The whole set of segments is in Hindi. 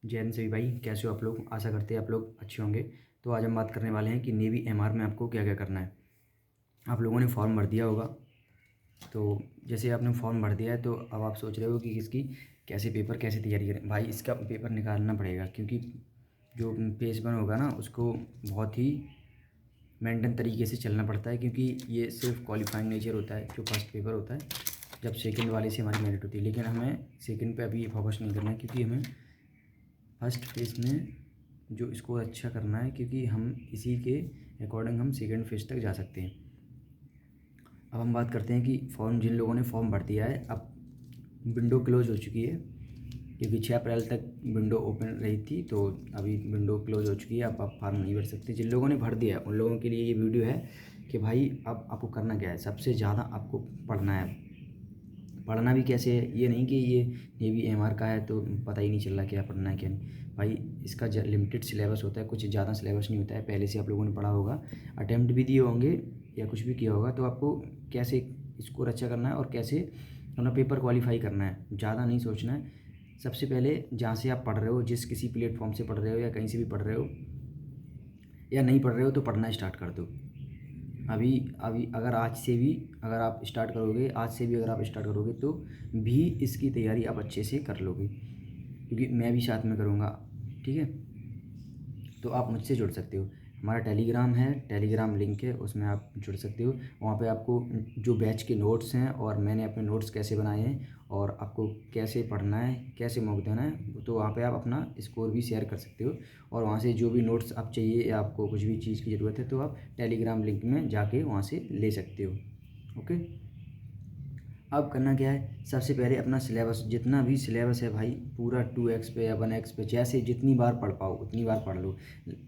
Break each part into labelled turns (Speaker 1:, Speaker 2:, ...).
Speaker 1: जय हिंद सभी भाई, कैसे हो आप लोग। आशा करते हैं आप लोग अच्छे होंगे। तो आज हम बात करने वाले हैं कि नेवी एमआर में आपको क्या क्या करना है। आप लोगों ने फॉर्म भर दिया होगा। तो जैसे आपने फॉर्म भर दिया है तो अब आप सोच रहे हो कि इसकी कैसे पेपर कैसे तैयारी करें। भाई इसका पेपर निकालना पड़ेगा, क्योंकि जो पेज वन होगा ना उसको बहुत ही मेंटेन तरीके से चलना पड़ता है, क्योंकि ये सिर्फ क्वालिफाइंग नेचर होता है जो फर्स्ट पेपर होता है, जब सेकंड वाले से हमारी मेरिट होती है। लेकिन हमें सेकंड पे अभी फोकस नहीं करना है, क्योंकि हमें फर्स्ट फेज में जो स्कोर अच्छा करना है, क्योंकि हम इसी के अकॉर्डिंग हम सेकंड फेज तक जा सकते हैं। अब हम बात करते हैं कि फॉर्म जिन लोगों ने फॉर्म भर दिया है, अब विंडो क्लोज हो चुकी है, क्योंकि 6 अप्रैल तक विंडो ओपन रही थी, तो अभी विंडो क्लोज हो चुकी है। अब आप फॉर्म नहीं भर सकते। जिन लोगों ने भर दिया है उन लोगों के लिए ये वीडियो है कि भाई अब आपको करना क्या है। सबसे ज़्यादा आपको पढ़ना है। पढ़ना भी कैसे है, ये नहीं कि ये नेवी एमआर का है तो पता ही नहीं चल रहा क्या पढ़ना है क्या नहीं। भाई इसका लिमिटेड सिलेबस होता है, कुछ ज़्यादा सिलेबस नहीं होता है। पहले से आप लोगों ने पढ़ा होगा, अटैम्प्ट भी दिए होंगे या कुछ भी किया होगा, तो आपको कैसे स्कोर अच्छा करना है और कैसे अपना पेपर क्वालिफाई करना है, ज़्यादा नहीं सोचना है। सबसे पहले जहाँ से आप पढ़ रहे हो, जिस किसी प्लेटफॉर्म से पढ़ रहे हो या कहीं से भी पढ़ रहे हो या नहीं पढ़ रहे हो, तो पढ़ना स्टार्ट कर दो। अभी अभी अगर आज से भी अगर आप स्टार्ट करोगे, आज से भी अगर आप स्टार्ट करोगे तो भी इसकी तैयारी आप अच्छे से कर लोगे, क्योंकि मैं भी साथ में करूँगा। ठीक है, तो आप मुझसे जुड़ सकते हो। हमारा टेलीग्राम है, टेलीग्राम लिंक है, उसमें आप जुड़ सकते हो। वहाँ पे आपको जो बैच के नोट्स हैं और मैंने अपने नोट्स कैसे बनाए हैं और आपको कैसे पढ़ना है, कैसे मॉक देना है, तो वहाँ पे आप अपना स्कोर भी शेयर कर सकते हो। और वहाँ से जो भी नोट्स आप चाहिए या आपको कुछ भी चीज़ की ज़रूरत है, तो आप टेलीग्राम लिंक में जाके वहाँ से ले सकते हो। ओके, अब करना क्या है, सबसे पहले अपना सिलेबस, जितना भी सिलेबस है भाई, पूरा 2x पे या 1x पे, जैसे जितनी बार पढ़ पाओ उतनी बार पढ़ लो।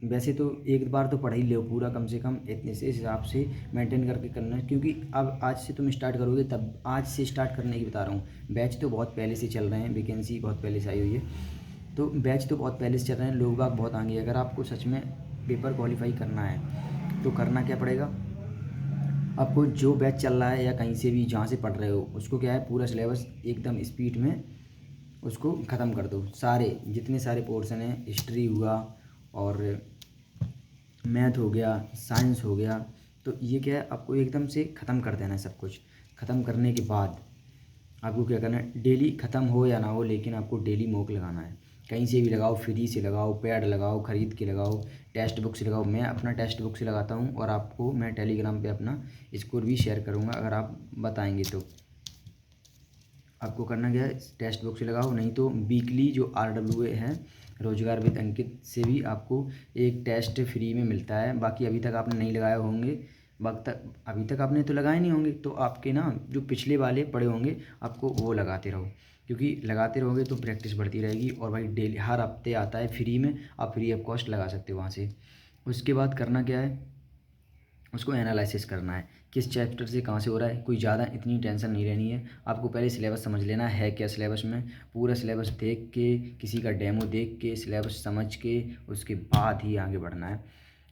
Speaker 1: वैसे तो एक बार तो पढ़ ही लो पूरा, कम से कम इतने से हिसाब से मेंटेन करके करना है, क्योंकि अब आज से तुम स्टार्ट करोगे, तब आज से स्टार्ट करने की बता रहा हूँ। बैच तो बहुत पहले से चल रहे हैं, वैकेंसी बहुत पहले से आई हुई है, तो बैच तो बहुत पहले से चल रहे हैं, लोग बाग बहुत आगे। अगर आपको सच में पेपर क्वालिफाई करना है तो करना क्या पड़ेगा, आपको जो बैच चल रहा है या कहीं से भी जहाँ से पढ़ रहे हो, उसको क्या है, पूरा सिलेबस एकदम स्पीड में उसको ख़त्म कर दो। सारे जितने सारे पोर्शन हैं, हिस्ट्री हुआ और मैथ हो गया, साइंस हो गया, तो ये क्या है, आपको एकदम से ख़त्म कर देना है। सब कुछ ख़त्म करने के बाद आपको क्या करना है, डेली ख़त्म हो या ना हो, लेकिन आपको डेली मॉक लगाना है। कहीं से भी लगाओ, फ्री से लगाओ, पैड लगाओ, ख़रीद के लगाओ, टेक्स्ट बुक से लगाओ। मैं अपना टेक्स्ट बुक से लगाता हूँ और आपको मैं टेलीग्राम पे अपना स्कोर भी शेयर करूँगा, अगर आप बताएंगे तो। आपको करना क्या है, टेक्स्ट बुक से लगाओ, नहीं तो वीकली जो RWA है, रोजगार विद अंकित, से भी आपको एक टेस्ट फ्री में मिलता है। बाकी अभी तक आपने नहीं लगाए होंगे, वक्त तक अभी तक आपने तो लगाए नहीं होंगे, तो आपके ना जो पिछले वाले पड़े होंगे, आपको वो लगाते रहो, क्योंकि लगाते रहोगे तो प्रैक्टिस बढ़ती रहेगी। और भाई डेली हर हफ्ते आता है फ्री में, आप फ्री ऑफ कॉस्ट लगा सकते हो वहाँ से। उसके बाद करना क्या है, उसको एनालिसिस करना है, किस चैप्टर से कहाँ से हो रहा है। कोई ज़्यादा इतनी टेंशन नहीं लेनी है, आपको पहले सिलेबस समझ लेना है क्या सिलेबस में। पूरा सिलेबस देख के, किसी का डेमो देख के, सिलेबस समझ के, उसके बाद ही आगे बढ़ना है।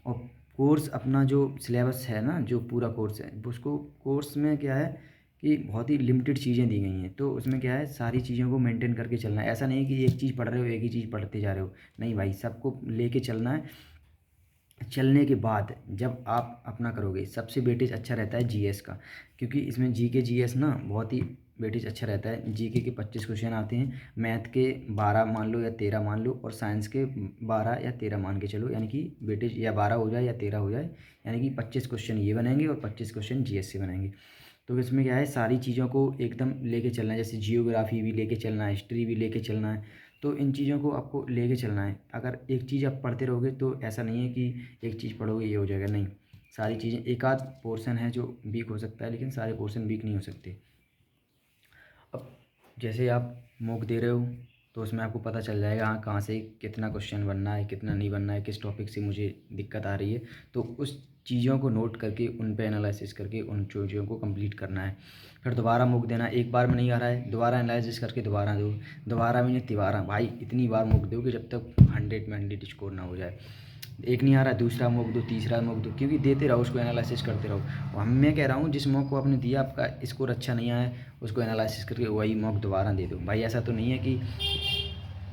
Speaker 1: और कोर्स अपना जो सिलेबस है ना, जो पूरा कोर्स है, उसको कोर्स में क्या है कि बहुत ही लिमिटेड चीज़ें दी गई हैं, तो उसमें क्या है, सारी चीज़ों को मेंटेन करके चलना है। ऐसा नहीं कि एक चीज़ पढ़ रहे हो, एक ही चीज़ पढ़ते जा रहे हो, नहीं भाई, सबको लेके चलना है। चलने के बाद जब आप अपना करोगे, सबसे वेटेज अच्छा रहता है जीएस का, क्योंकि इसमें जीके जीएस ना बहुत ही वेटेज अच्छा रहता है। जीके के 25 क्वेश्चन आते हैं, मैथ के 12 मान लो या 13 मान लो, और साइंस के 12 या 13 मान के चलो, यानी कि वेटेज या 12 हो जाए या 13 हो जाए, यानी कि 25 क्वेश्चन ये बनेंगे और 25 क्वेश्चन जीएस से बनेंगे। तो इसमें क्या है, सारी चीज़ों को एकदम लेके चलना है, जैसे जियोग्राफी भी लेके चलना है, हिस्ट्री भी लेके चलना है। तो इन चीज़ों को आपको लेके चलना है। अगर एक चीज़ आप पढ़ते रहोगे तो ऐसा नहीं है कि एक चीज़ पढ़ोगे ये हो जाएगा, नहीं। सारी चीज़ें, एक आध पोर्शन है जो वीक हो सकता है, लेकिन सारे पोर्शन वीक नहीं हो सकते। अब जैसे आप मॉक दे रहे हो, तो उसमें आपको पता चल जाएगा हाँ कहाँ से कितना क्वेश्चन बनना है, कितना नहीं बनना है, किस टॉपिक से मुझे दिक्कत आ रही है। तो उस चीज़ों को नोट करके, उन पे एनालिसिस करके, उन चीज़ों को कंप्लीट करना है। फिर दोबारा मॉक देना, एक बार में नहीं आ रहा है, दोबारा एनालिसिस करके दोबारा दो, दोबारा में नहीं, तिबारा, भाई इतनी बार मॉक दो कि जब तक 100 में 100 स्कोर ना हो जाए। एक नहीं आ रहा, दूसरा मॉक दो, तीसरा मॉक दो, क्योंकि देते रहो, उसको एनालिसिस करते रहो। और मैं कह रहा हूँ, जिस मॉक को आपने दिया, आपका स्कोर अच्छा नहीं आया, उसको एनालिसिस करके वही मॉक दोबारा दे दो। भाई ऐसा तो नहीं है कि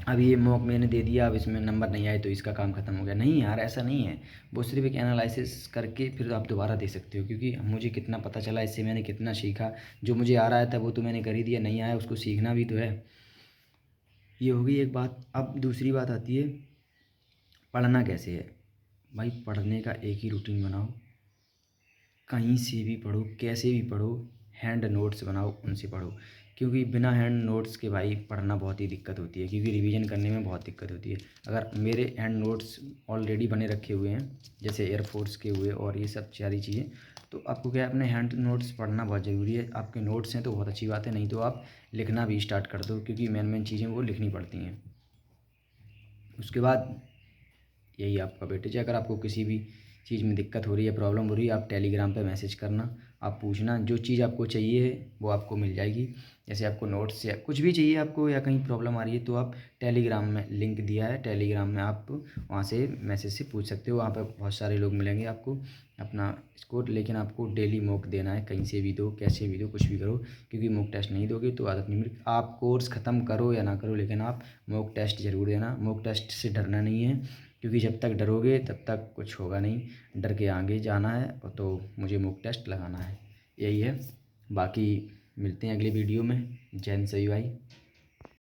Speaker 1: अब ये मॉक मैंने दे दिया, अब इसमें नंबर नहीं आए तो इसका काम ख़त्म हो गया। नहीं यार, ऐसा नहीं है। वो सिर्फ एक एनालिसिस करके फिर आप दोबारा दे सकते हो, क्योंकि मुझे कितना पता चला, इससे मैंने कितना सीखा। जो मुझे आ रहा था वो तो मैंने कर ही दिया, नहीं आया उसको सीखना भी तो है। ये हो गई एक बात। अब दूसरी बात आती है पढ़ना कैसे है। भाई पढ़ने का एक ही रूटीन बनाओ, कहीं से भी पढ़ो, कैसे भी पढ़ो, हैंड नोट्स बनाओ, उनसे पढ़ो। क्योंकि बिना हैंड नोट्स के भाई पढ़ना बहुत ही दिक्कत होती है, क्योंकि रिवीजन करने में बहुत दिक्कत होती है। अगर मेरे हैंड नोट्स ऑलरेडी बने रखे हुए हैं, जैसे एयरफोर्स के हुए और ये सब सारी चीज़ें, तो आपको क्या है, अपने हैंड नोट्स पढ़ना बहुत ज़रूरी है। आपके नोट्स हैं तो बहुत अच्छी बात है, नहीं तो आप लिखना भी स्टार्ट कर दो, क्योंकि मेन मेन चीज़ें वो लिखनी पड़ती हैं। उसके बाद यही आपका वेटेज है। अगर आपको किसी भी चीज़ में दिक्कत हो रही है, प्रॉब्लम हो रही है, आप टेलीग्राम पे मैसेज करना, आप पूछना, जो चीज़ आपको चाहिए वो आपको मिल जाएगी। जैसे आपको नोट्स या कुछ भी चाहिए आपको, या कहीं प्रॉब्लम आ रही है, तो आप टेलीग्राम में लिंक दिया है, टेलीग्राम में आप वहाँ से मैसेज से पूछ सकते हो। वहाँ पे बहुत सारे लोग मिलेंगे आपको अपना स्कोर। लेकिन आपको डेली मॉक देना है, कहीं से भी दो, कैसे भी दो, कुछ भी करो, क्योंकि मॉक टेस्ट नहीं दोगे तो आदत नहीं मिलेगी। आप कोर्स ख़त्म करो या ना करो, लेकिन आप मॉक टेस्ट ज़रूर देना। मॉक टेस्ट से डरना नहीं है, क्योंकि जब तक डरोगे तब तक कुछ होगा नहीं। डर के आगे जाना है, और तो मुझे मॉक टेस्ट लगाना है, यही है। बाकी मिलते हैं अगले वीडियो में। जय हिंद सभी भाई।